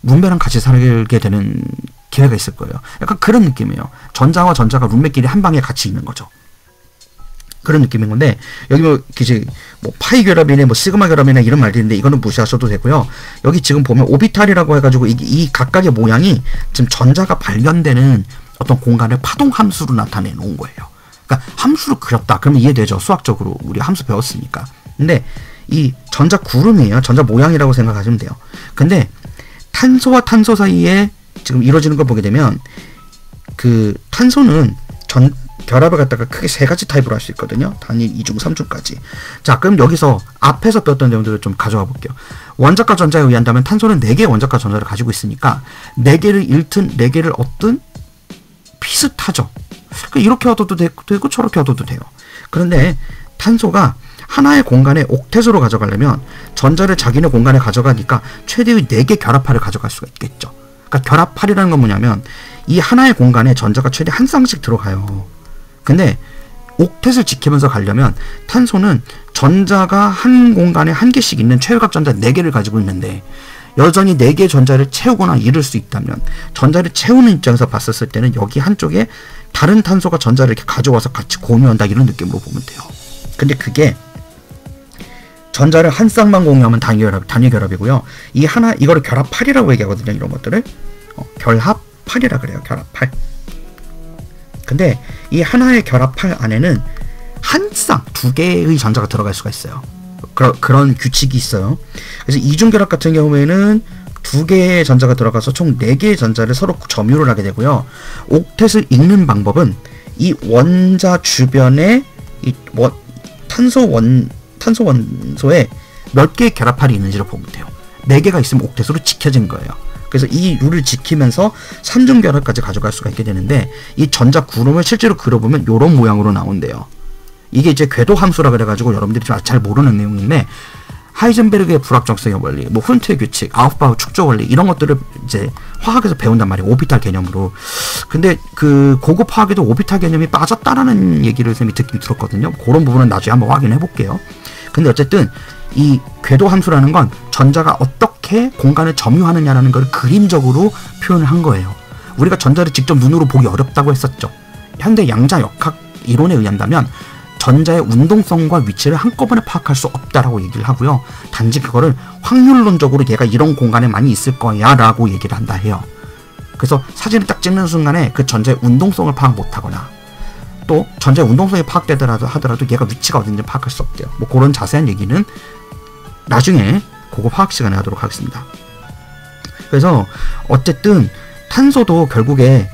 룸메랑 같이 살게 되는 기회가 있을 거예요. 약간 그런 느낌이에요. 전자와 전자가 룸메끼리 한 방에 같이 있는 거죠. 그런 느낌인 건데, 여기 뭐 파이 결합이네, 뭐 시그마 결합이네 이런 말들인데 이거는 무시하셔도 되고요. 여기 지금 보면 오비탈이라고 해가지고 이 각각의 모양이 지금 전자가 발견되는 어떤 공간을 파동 함수로 나타내 놓은 거예요. 그러니까 함수로 그렸다. 그러면 이해되죠. 수학적으로 우리 함수 배웠으니까. 근데 이 전자 구름이에요. 전자 모양이라고 생각하시면 돼요. 근데 탄소와 탄소 사이에 지금 이루어지는 걸 보게 되면 그 탄소는 결합을 갖다가 크게 세 가지 타입으로 할 수 있거든요. 단일, 이중, 삼중까지. 자, 그럼 여기서 앞에서 배웠던 내용들을 좀 가져와 볼게요. 원자과 전자에 의한다면 탄소는 4개의 원자과 전자를 가지고 있으니까 4개를 잃든 4개를 얻든 비슷하죠. 이렇게 얻어도 되고 저렇게 얻어도 돼요. 그런데 탄소가 하나의 공간에 옥텟으로 가져가려면 전자를 자기네 공간에 가져가니까 최대의 4개 결합파를 가져갈 수가 있겠죠. 그러니까 결합할이라는 건 뭐냐면 이 하나의 공간에 전자가 최대 한 쌍씩 들어가요. 근데 옥텟을 지키면서 가려면 탄소는 전자가 한 공간에 한 개씩 있는 최외각 전자 4개를 가지고 있는데 여전히 4개의 전자를 채우거나 잃을 수 있다면 전자를 채우는 입장에서 봤었을 때는 여기 한쪽에 다른 탄소가 전자를 이렇게 가져와서 같이 공유한다 이런 느낌으로 보면 돼요. 근데 그게 전자를 한 쌍만 공유하면 단위 결합이고요. 이 하나 이거를 결합팔이라고 얘기하거든요. 이런 것들을 결합팔이라 그래요. 결합팔. 근데 이 하나의 결합팔 안에는 한 쌍, 2개의 전자가 들어갈 수가 있어요. 그런 규칙이 있어요. 그래서 이중결합 같은 경우에는 2개의 전자가 들어가서 총 4개의 전자를 서로 점유를 하게 되고요. 옥텟을 읽는 방법은 이 원자 주변에 이 탄소 원소에 몇 개의 결합팔이 있는지를 보면 돼요. 4개가 있으면 옥텟으로 지켜진 거예요. 그래서 이 룰을 지키면서 3중 결합까지 가져갈 수가 있게 되는데 이 전자 구름을 실제로 그려보면 이런 모양으로 나온대요. 이게 이제 궤도 함수라 그래가지고 여러분들이 잘 모르는 내용인데 하이젠베르그의 불확정성의 원리, 뭐 훈트의 규칙, 아우프바흐 축조 원리 이런 것들을 이제 화학에서 배운단 말이에요. 오비탈 개념으로. 근데 그 고급 화학에도 오비탈 개념이 빠졌다라는 얘기를 쌤이 듣긴 들었거든요. 그런 부분은 나중에 한번 확인해 볼게요. 근데 어쨌든 이 궤도 함수라는 건 전자가 어떻게 공간을 점유하느냐라는 걸 그림적으로 표현을 한 거예요. 우리가 전자를 직접 눈으로 보기 어렵다고 했었죠. 현대 양자 역학 이론에 의한다면 전자의 운동성과 위치를 한꺼번에 파악할 수 없다라고 얘기를 하고요. 단지 그거를 확률론적으로 얘가 이런 공간에 많이 있을 거야 라고 얘기를 한다 해요. 그래서 사진을 딱 찍는 순간에 그 전자의 운동성을 파악 못하거나 또 전자의 운동성이 파악되더라도 하더라도 얘가 위치가 어딘지 파악할 수 없대요. 뭐 그런 자세한 얘기는 나중에 고급 화학 시간에 하도록 하겠습니다. 그래서 어쨌든 탄소도 결국에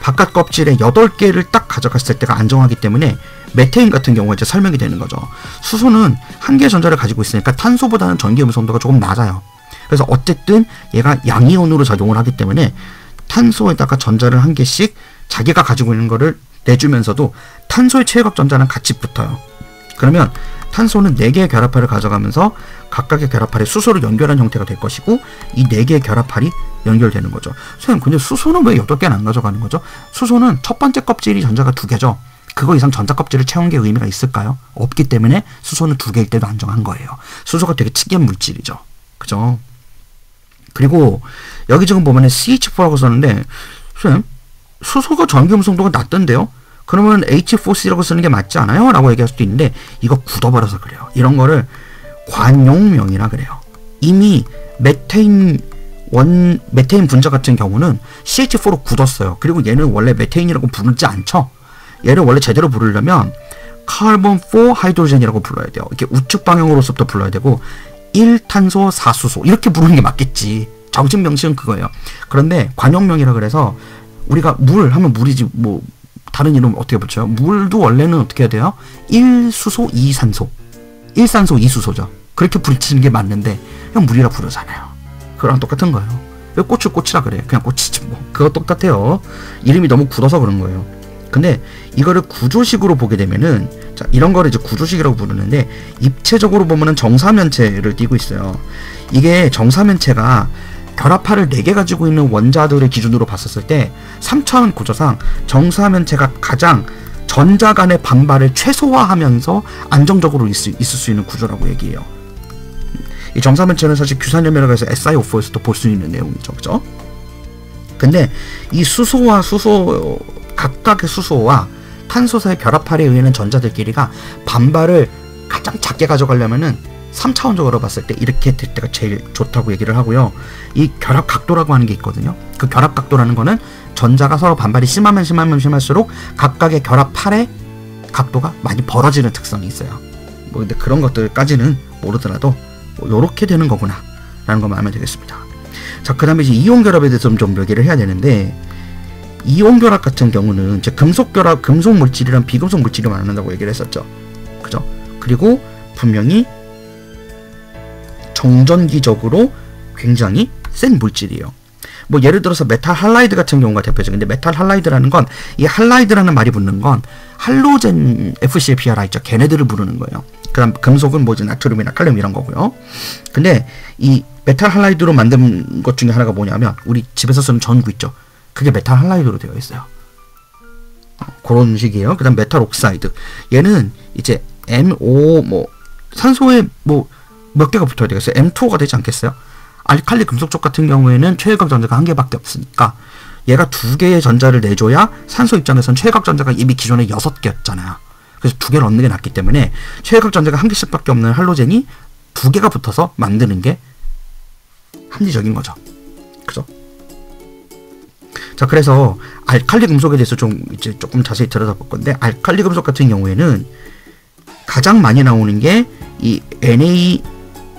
바깥 껍질에 8개를 딱 가져갔을 때가 안정하기 때문에 메테인 같은 경우가 이제 설명이 되는 거죠. 수소는 한 개의 전자를 가지고 있으니까 탄소보다는 전기 음성도가 조금 낮아요. 그래서 어쨌든 얘가 양이온으로 작용을 하기 때문에 탄소에다가 전자를 한 개씩 자기가 가지고 있는 거를 내주면서도 탄소의 최외각 전자는 같이 붙어요. 그러면 탄소는 4개의 결합팔을 가져가면서 각각의 결합팔에 수소를 연결한 형태가 될 것이고 이 4개의 결합팔이 연결되는 거죠. 선생님 근데 수소는 왜 8개는 안 가져가는 거죠? 수소는 첫 번째 껍질이 전자가 2개죠. 그거 이상 전자 껍질을 채운 게 의미가 있을까요? 없기 때문에 수소는 2개일 때도 안정한 거예요. 수소가 되게 특이한 물질이죠. 그죠? 그리고 여기 지금 보면은 CH4라고 썼는데 선생님 수소가 전기 음성도가 낮던데요? 그러면 H4C라고 쓰는 게 맞지 않아요? 라고 얘기할 수도 있는데 이거 굳어버려서 그래요. 이런 거를 관용명이라 그래요. 이미 메테인 분자 같은 경우는 CH4로 굳었어요. 그리고 얘는 원래 메테인이라고 부르지 않죠. 얘를 원래 제대로 부르려면 카본 4 하이드로젠이라고 불러야 돼요. 이렇게 우측 방향으로서부터 불러야 되고 1탄소 4수소 이렇게 부르는 게 맞겠지. 정식 명칭은 그거예요. 그런데 관용명이라 그래서 우리가 물 하면 물이지 뭐 다른 이름 어떻게 붙여요? 물도 원래는 어떻게 해야 돼요? 1수소 2산소 1산소 2수소죠. 그렇게 부르치는 게 맞는데 그냥 물이라 부르잖아요. 그거랑 똑같은 거예요. 왜 꽃을 꽃이라 그래? 그냥 꽃이지 뭐. 그거 똑같아요. 이름이 너무 굳어서 그런 거예요. 근데 이거를 구조식으로 보게 되면은 자 이런 거를 이제 구조식이라고 부르는데 입체적으로 보면은 정사면체를 띠고 있어요. 이게 정사면체가 결합할을 4개 가지고 있는 원자들의 기준으로 봤었을 때 3차원 구조상 정사면체가 가장 전자 간의 반발을 최소화하면서 안정적으로 있을 수 있는 구조라고 얘기해요. 이 정사면체는 사실 규산염이라고 해서 SiO4에서도 볼 수 있는 내용이죠. 그죠? 근데 이 각각의 수소와 탄소 사이 결합할에 의한 전자들끼리가 반발을 가장 작게 가져가려면은 3차원적으로 봤을 때 이렇게 될 때가 제일 좋다고 얘기를 하고요. 이 결합 각도라고 하는 게 있거든요. 그 결합 각도라는 거는 전자가 서로 반발이 심하면 심할수록 각각의 결합할의 각도가 많이 벌어지는 특성이 있어요. 뭐 근데 그런 것들까지는 모르더라도 뭐 요렇게 되는 거구나 라는 것만 알면 되겠습니다. 자, 그 다음에 이제 이온 결합에 대해서 좀 얘기를 해야 되는데 이온 결합 같은 경우는 이제 금속 결합, 금속 물질이랑 비금속 물질이 만난다고 얘기를 했었죠. 그죠? 그리고 분명히 정전기적으로 굉장히 센 물질이에요. 뭐 예를 들어서 메탈 할라이드 같은 경우가 대표적인데 메탈 할라이드라는 건 이 할라이드라는 말이 붙는 건 할로젠 FCl 있죠. 걔네들을 부르는 거예요. 그 다음 금속은 뭐지 나트륨이나 칼륨 이런 거고요. 근데 이 메탈 할라이드로 만든 것 중에 하나가 뭐냐면 우리 집에서 쓰는 전구 있죠. 그게 메탈 할라이드로 되어 있어요. 그런 식이에요. 그 다음 메탈 옥사이드. 얘는 이제 MO 뭐 산소에 뭐 몇 개가 붙어야 되겠어요? M2O가 되지 않겠어요? 알칼리 금속 쪽 같은 경우에는 최외곽 전자가 한 개밖에 없으니까 얘가 2개의 전자를 내줘야 산소 입장에선 최외곽 전자가 이미 기존에 6개였잖아요. 그래서 2개를 얻는 게 낫기 때문에 최외곽 전자가 1개씩밖에 없는 할로젠이 2개가 붙어서 만드는 게 합리적인 거죠. 그죠? 자, 그래서 알칼리 금속에 대해서 좀 이제 조금 자세히 들여다볼 건데, 알칼리 금속 같은 경우에는 가장 많이 나오는 게 이 Na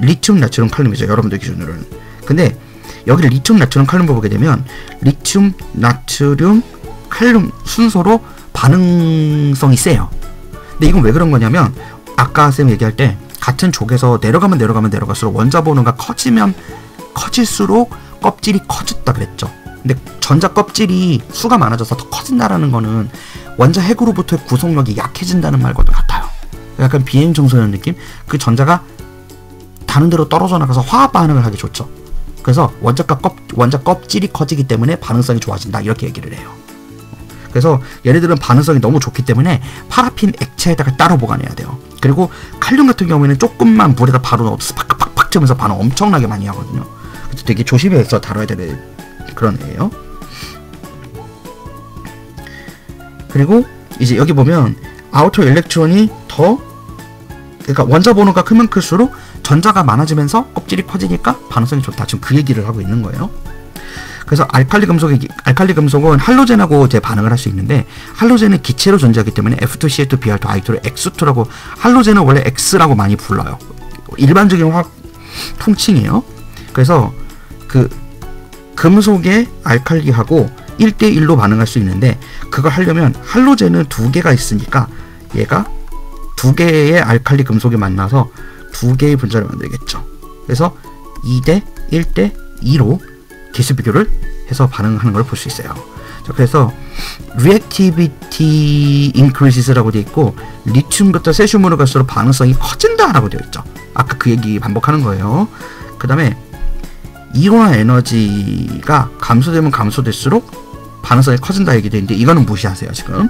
리튬 나트륨 칼륨이죠. 여러분들 기준으로는. 근데 여기 리튬 나트륨 칼륨을 보게 되면 리튬 나트륨 칼륨 순서로 반응성이 세요. 근데 이건 왜 그런 거냐면 아까 쌤 얘기할 때 같은 족에서 내려갈수록 원자 번호가 커지면 커질수록 껍질이 커졌다 그랬죠. 근데 전자 껍질이 수가 많아져서 더 커진다라는 거는 원자 핵으로부터의 구속력이 약해진다는 말과도 같아요. 약간 비행 청소년 느낌? 그 전자가 다른 데로 떨어져 나가서 화학 반응을 하기 좋죠. 그래서 원자 껍질이 커지기 때문에 반응성이 좋아진다, 이렇게 얘기를 해요. 그래서 얘네들은 반응성이 너무 좋기 때문에 파라핀 액체에다가 따로 보관해야 돼요. 그리고 칼륨 같은 경우에는 조금만 물에다 바로 넣어서 팍팍팍 찌면서 반응 엄청나게 많이 하거든요. 그래서 되게 조심해서 다뤄야 되는 그런 애예요. 그리고 이제 여기 보면 아우터 일렉트론이 그러니까 원자 번호가 크면 클수록 전자가 많아지면서 껍질이 커지니까 반응성이 좋다. 지금 그 얘기를 하고 있는 거예요. 그래서 알칼리 금속은 할로젠하고 이제 반응을 할 수 있는데, 할로젠은 기체로 존재하기 때문에 F2CH2 Br2 I2를 X2라고, 할로젠은 원래 X라고 많이 불러요. 일반적인 화학 통칭이에요. 그래서 그 금속의 알칼리하고 1대1로 반응할 수 있는데, 그걸 하려면 할로젠은 2개가 있으니까 얘가 2개의 알칼리 금속이 만나서 2개의 분자를 만들겠죠. 그래서 2대 1대 2로 개수 비교를 해서 반응하는 걸 볼 수 있어요. 자, 그래서 reactivity increases라고 되어 있고, 리튬부터 세슘으로 갈수록 반응성이 커진다라고 되어 있죠. 아까 그 얘기 반복하는 거예요. 그 다음에 이온화 에너지가 감소되면 감소될수록 반응성이 커진다 얘기되어 있는데, 이거는 무시하세요 지금.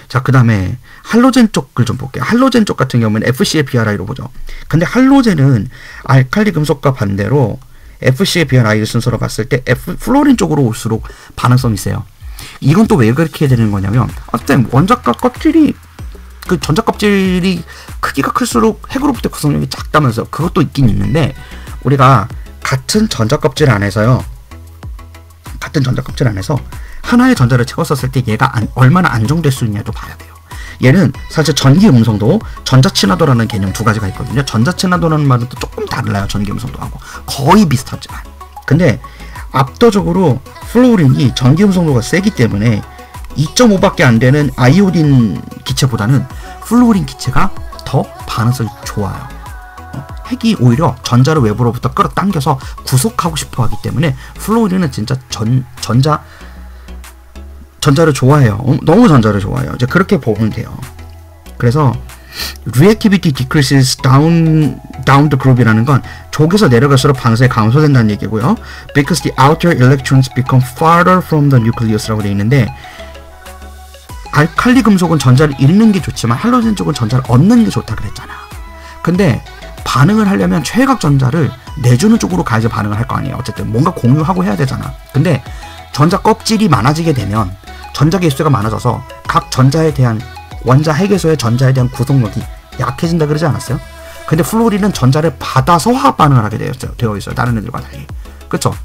자, 그 다음에 할로젠 쪽을 좀 볼게요. 할로젠 쪽 같은 경우는 FCl-BrI로 보죠. 근데 할로젠은 알칼리 금속과 반대로 FCl-BrI 순서로 봤을 때 플로린 쪽으로 올수록 반응성이 세요. 이건 또 왜 그렇게 되는 거냐면, 어쨌든 원자과 껍질이, 그 전자 껍질이 크기가 클수록 핵으로부터 구성력이 작다면서, 그것도 있긴 있는데, 우리가 같은 전자 껍질 안에서 하나의 전자를 채웠었을 때 얘가 얼마나 안정될 수 있냐도 봐야 돼요. 얘는 사실 전기 음성도, 전자 친화도라는 개념 2가지가 있거든요. 전자 친화도라는 말은 또 조금 달라요. 전기 음성도하고 거의 비슷하지만, 근데 압도적으로 플로린이 전기 음성도가 세기 때문에 2.5밖에 안 되는 아이오딘 기체보다는 플로린 기체가 더 반응성이 좋아요. 핵이 오히려 전자를 외부로부터 끌어당겨서 구속하고 싶어 하기 때문에 플로린은 진짜 전자를 좋아해요. 너무 전자를 좋아해요. 이제 그렇게 보면 돼요. 그래서 reactivity decreases down the group이라는 건 족에서 내려갈수록 반응성이 감소된다는 얘기고요. Because the outer electrons become farther from the nucleus라고 되어 있는데, 알칼리 금속은 전자를 잃는 게 좋지만 할로젠 쪽은 전자를 얻는 게 좋다 그랬잖아. 근데 반응을 하려면 최외곽 전자를 내주는 쪽으로 가야지 반응을 할 거 아니에요. 어쨌든 뭔가 공유하고 해야 되잖아. 근데 전자 껍질이 많아지게 되면 전자 개수가 많아져서 각 전자에 대한, 원자 핵에서의 전자에 대한 구속력이 약해진다 그러지 않았어요? 근데 플로린은 전자를 받아서 화학 반응을 하게 되어 있어요. 다른 애들과 달리. 그쵸?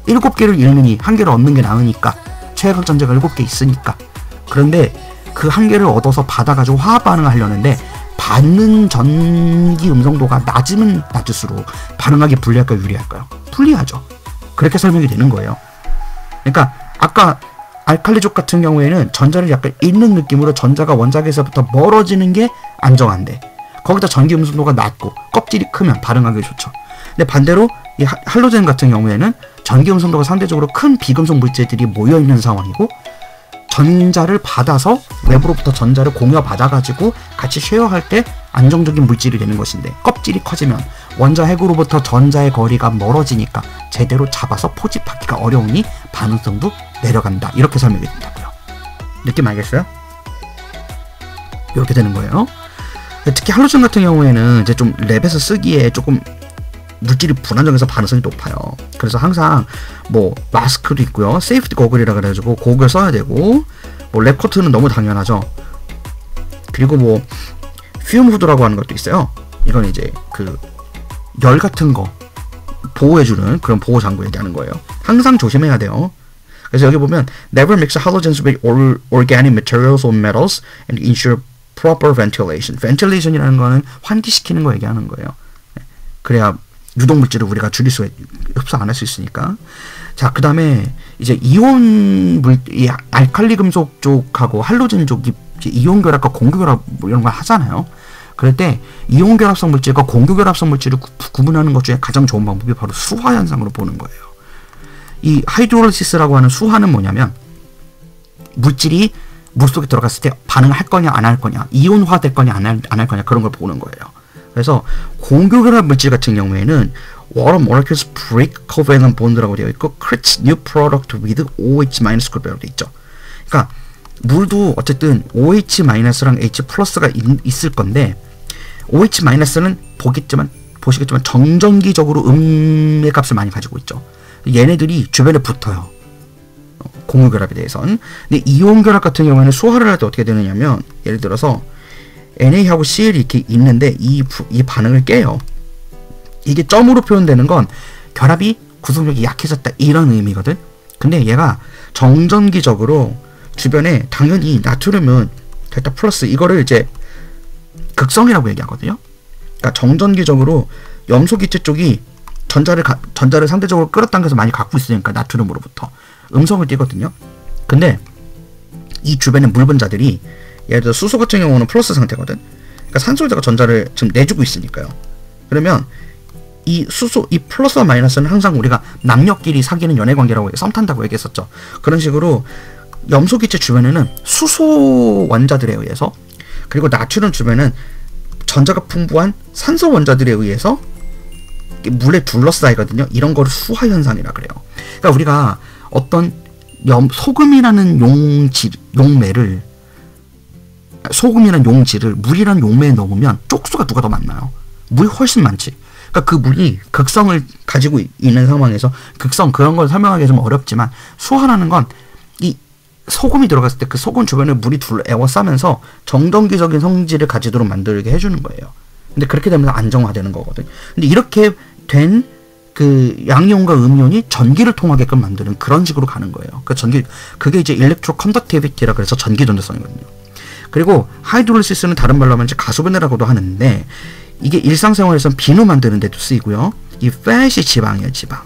7개를 잃느니 1개를 얻는 게 나으니까. 최외곽 전자가 7개 있으니까. 그런데 그 1개를 얻어서 받아가지고 화학 반응을 하려는데, 받는 전기 음성도가 낮으면 낮을수록 반응하기 불리할까요, 유리할까요? 불리하죠. 그렇게 설명이 되는 거예요. 그러니까 아까 알칼리족 같은 경우에는 전자를 약간 잃는 느낌으로 전자가 원자계에서부터 멀어지는 게 안정한데, 거기다 전기 음성도가 낮고 껍질이 크면 반응하기 좋죠. 근데 반대로 이 할로젠 같은 경우에는 전기 음성도가 상대적으로 큰 비금속 물질들이 모여있는 상황이고, 전자를 받아서 외부로부터 전자를 공유받아가지고 같이 쉐어할 때 안정적인 물질이 되는 것인데 껍질이 커지면 원자 핵으로부터 전자의 거리가 멀어지니까 제대로 잡아서 포집하기가 어려우니 반응성도 내려간다. 이렇게 설명이 된다고요. 느낌 알겠어요? 이렇게 되는 거예요. 특히 할로젠 같은 경우에는 이제 좀 랩에서 쓰기에 조금 물질이 불안정해서 반응성이 높아요. 그래서 항상 뭐 마스크도 있고요, 세이프티 고글이라 그래가지고 고글 써야 되고, 뭐 랩 코트는 너무 당연하죠. 그리고 뭐 퓨움 후드라고 하는 것도 있어요. 이건 이제 그 열 같은 거 보호해주는 그런 보호 장구 얘기하는 거예요. 항상 조심해야 돼요. 그래서 여기 보면 never mix halogens with organic materials or metals and ensure proper ventilation. ventilation이라는 거는 환기시키는 거 얘기하는 거예요. 그래야 유독 물질을 우리가 줄일 수가, 흡수 안 할 수 있으니까. 자, 그 다음에 이제 이온 이 알칼리 금속 쪽하고 할로젠 쪽이 이온 결합과 공유 결합 뭐 이런 걸 하잖아요. 그럴 때 이온 결합성 물질과 공유 결합성 물질을 구분하는 것 중에 가장 좋은 방법이 바로 수화 현상으로 보는 거예요. 이 하이드롤리시스라고 하는 수화는 뭐냐면 물질이 물속에 들어갔을 때 반응을 할 거냐 안 할 거냐, 이온화 될 거냐 안 할 거냐, 그런 걸 보는 거예요. 그래서 공유 결합 물질 같은 경우에는 water molecules break covalent bond라고 되어 있고 creates new product with OH- 그룹이라고 되어 있죠. 그러니까 물도 어쨌든 OH-랑 H+가 있을 건데, OH-는 보시겠지만 정전기적으로 음의 값을 많이 가지고 있죠. 얘네들이 주변에 붙어요. 공유 결합에 대해서는. 근데 이온 결합 같은 경우에는 수화를 할 때 어떻게 되느냐면, 예를 들어서 Na하고 Cl이 이렇게 있는데 이 반응을 깨요. 이게 점으로 표현되는 건 결합이 구성력이 약해졌다 이런 의미거든. 근데 얘가 정전기적으로 주변에 당연히 나트륨은 델타 플러스 이거를 이제 극성이라고 얘기하거든요. 그러니까 정전기적으로 염소 기체 쪽이 전자를 상대적으로 끌어당겨서 많이 갖고 있으니까 나트륨으로부터 음성을 띠거든요. 근데 이 주변에 물 분자들이 예를 들어 수소 같은 경우는 플러스 상태거든. 그러니까 산소에다가 전자를 지금 내주고 있으니까요. 그러면 이 플러스와 마이너스는 항상 우리가 남녀끼리 사귀는 연애관계라고 썸 탄다고 얘기했었죠. 그런 식으로 염소 기체 주변에는 수소 원자들에 의해서, 그리고 나트륨 주변은 전자가 풍부한 산소 원자들에 의해서 물에 둘러싸이거든요. 이런 거를 수화 현상이라 그래요. 그러니까 우리가 어떤 소금이라는 용질을 물이라는 용매에 넣으면 쪽수가 누가 더 많나요? 물이 훨씬 많지. 그러니까 그 물이 극성을 가지고 있는 상황에서, 극성 그런 걸 설명하기 좀 어렵지만, 수화라는 건 이 소금이 들어갔을 때 그 소금 주변에 물이 에워싸면서 정전기적인 성질을 가지도록 만들게 해주는 거예요. 근데 그렇게 되면서 안정화되는 거거든. 근데 이렇게 된 그 양이온과 음이온이 전기를 통하게끔 만드는 그런 식으로 가는 거예요. 그 그게 이제 일렉트로 컨덕티비티라 그래서 전기 전도성이거든요. 그리고 하이드롤리시스는 다른 말로 하면 이제 가수분해라고도 하는데, 이게 일상생활에서는 비누 만드는 데도 쓰이고요. 이 팻이 지방이에요, 지방.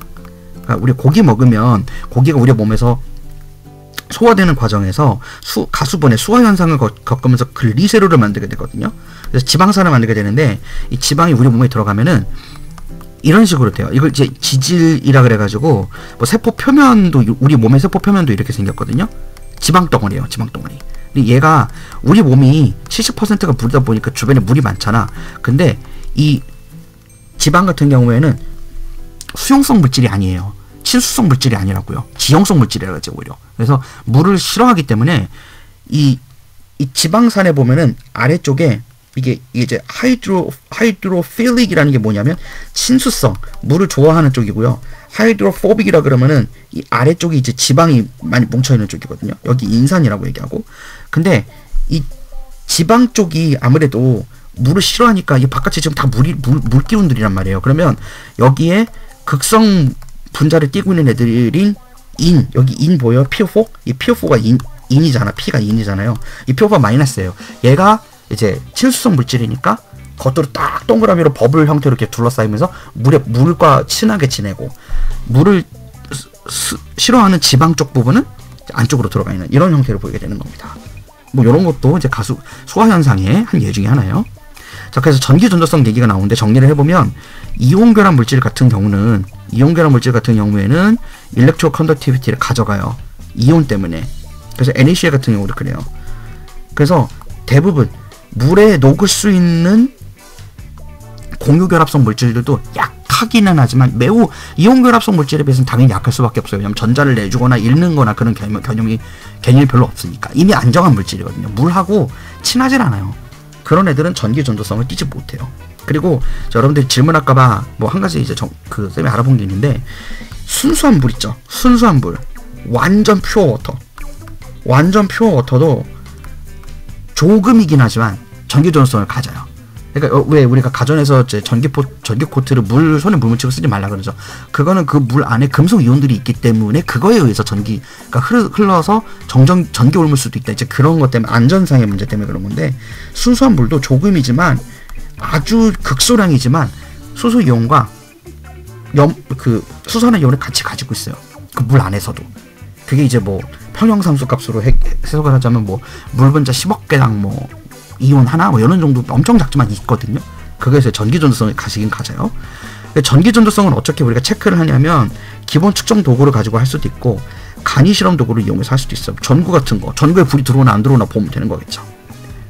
그러니까 우리 고기 먹으면 고기가 우리 몸에서 소화되는 과정에서 가수분해, 수화 현상을 겪으면서 글리세롤을 만들게 되거든요. 그래서 지방산을 만들게 되는데, 이 지방이 우리 몸에 들어가면은 이런 식으로 돼요. 이걸 이제 지질이라 그래가지고, 뭐 세포 표면도, 우리 몸의 세포 표면도 이렇게 생겼거든요. 지방 덩어리예요, 지방 덩어리. 근데 얘가 우리 몸이 70%가 물이다 보니까 주변에 물이 많잖아. 근데 이 지방 같은 경우에는 수용성 물질이 아니에요. 친수성 물질이 아니라고요. 지용성 물질이라고 하죠, 오히려. 그래서 물을 싫어하기 때문에 이 지방산에 보면은 아래쪽에 이게 이제 하이드로필릭이라는 게 뭐냐면 친수성, 물을 좋아하는 쪽이고요. 하이드로포빅이라 그러면은 이 아래쪽이 이제 지방이 많이 뭉쳐있는 쪽이거든요. 여기 인산이라고 얘기하고. 근데 이 지방 쪽이 아무래도 물을 싫어하니까 이 바깥이 지금 다 물기운들이란 말이에요. 그러면 여기에 극성 분자를 띠고 있는 애들인 여기 인 보여요? PO4? 이 PO4가 인이잖아. P가 인이잖아요. 이 PO4가 마이너스예요. 얘가 이제 친수성 물질이니까 겉으로 딱 동그라미로 버블 형태로 이렇게 둘러싸이면서 물과 친하게 지내고, 물을 싫어하는 지방 쪽 부분은 안쪽으로 들어가 있는 이런 형태로 보이게 되는 겁니다. 뭐 이런 것도 이제 수화 현상의 한 예 중에 하나예요. 자, 그래서 전기 전도성 얘기가 나오는데 정리를 해보면, 이온 결합 물질 같은 경우에는 일렉트로 컨덕티비티를 가져가요. 이온 때문에. 그래서 NaCl 같은 경우도 그래요. 그래서 대부분 물에 녹을 수 있는 공유결합성 물질들도 약하기는 하지만 매우 이온결합성 물질에 비해서는 당연히 약할 수밖에 없어요. 왜냐하면 전자를 내주거나 잃는 거나 그런 개념이 별로 없으니까. 이미 안정한 물질이거든요. 물하고 친하질 않아요. 그런 애들은 전기 전도성을 띠지 못해요. 그리고 여러분들이 질문할까봐 뭐 한 가지 이제 쌤이 알아본 게 있는데, 순수한 물 있죠. 순수한 물. 완전 퓨어 워터. 완전 퓨어 워터도 조금이긴 하지만 전기 전도성을 가져요. 그러니까 왜 우리가 가전에서 이제 전기 코트를 손에 물 묻히고 쓰지 말라 그러죠. 그거는 그 물 안에 금속 이온들이 있기 때문에 그거에 의해서 전기가 흘러서 전기 옮을 수도 있다. 이제 그런 것 때문에, 안전상의 문제 때문에 그런 건데, 순수한 물도 조금이지만 아주 극소량이지만 수소 이온과 수소나 이온을 같이 가지고 있어요. 그 물 안에서도. 그게 이제 뭐 평형상수 값으로 해석을 하자면 뭐 물 분자 10억 개당 뭐 이온 하나 뭐 이런 정도 엄청 작지만 있거든요. 그게서 전기 전도성을 가지긴 가져요. 전기 전도성은 어떻게 우리가 체크를 하냐면, 기본 측정 도구를 가지고 할 수도 있고 간이 실험 도구를 이용해서 할 수도 있어요. 전구 같은 거, 전구에 불이 들어오나 안 들어오나 보면 되는 거겠죠.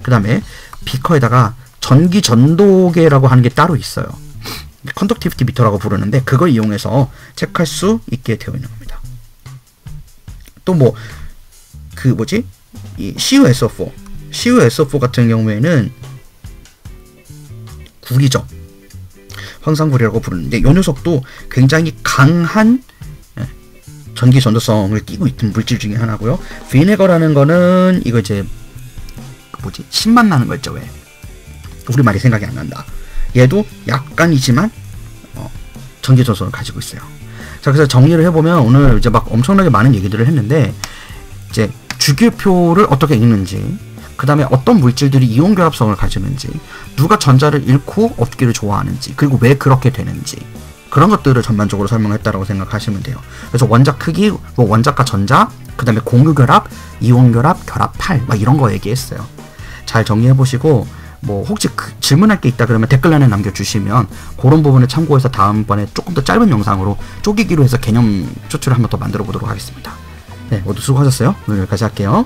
그 다음에 비커에다가 전기 전도계라고 하는 게 따로 있어요. 컨덕티비티 미터라고 부르는데 그걸 이용해서 체크할 수 있게 되어 있는 겁니다. 또 뭐 이 CuSO4 같은 경우에는 구리죠. 황산구리라고 부르는데 이 녀석도 굉장히 강한 전기 전도성을 띠고 있는 물질 중에 하나고요. 비네거라는 거는 이거 이제 신맛 나는 거 있죠. 왜? 우리말이 생각이 안 난다. 얘도 약간이지만 전기 전도성을 가지고 있어요. 자, 그래서 정리를 해보면 오늘 이제 막 엄청나게 많은 얘기들을 했는데, 이제 주기표를 어떻게 읽는지, 그 다음에 어떤 물질들이 이온 결합성을 가지는지, 누가 전자를 잃고 얻기를 좋아하는지, 그리고 왜 그렇게 되는지, 그런 것들을 전반적으로 설명했다라고 생각하시면 돼요. 그래서 원자 크기, 뭐 원자과 전자, 그 다음에 공유 결합, 이온 결합, 결합할, 막 이런 거 얘기했어요. 잘 정리해보시고, 뭐 혹시 질문할 게 있다 그러면 댓글란에 남겨주시면 그런 부분을 참고해서 다음번에 조금 더 짧은 영상으로 쪼개기로 해서 개념 조치를 한번 더 만들어 보도록 하겠습니다. 네, 모두 수고하셨어요. 오늘 여기까지 할게요.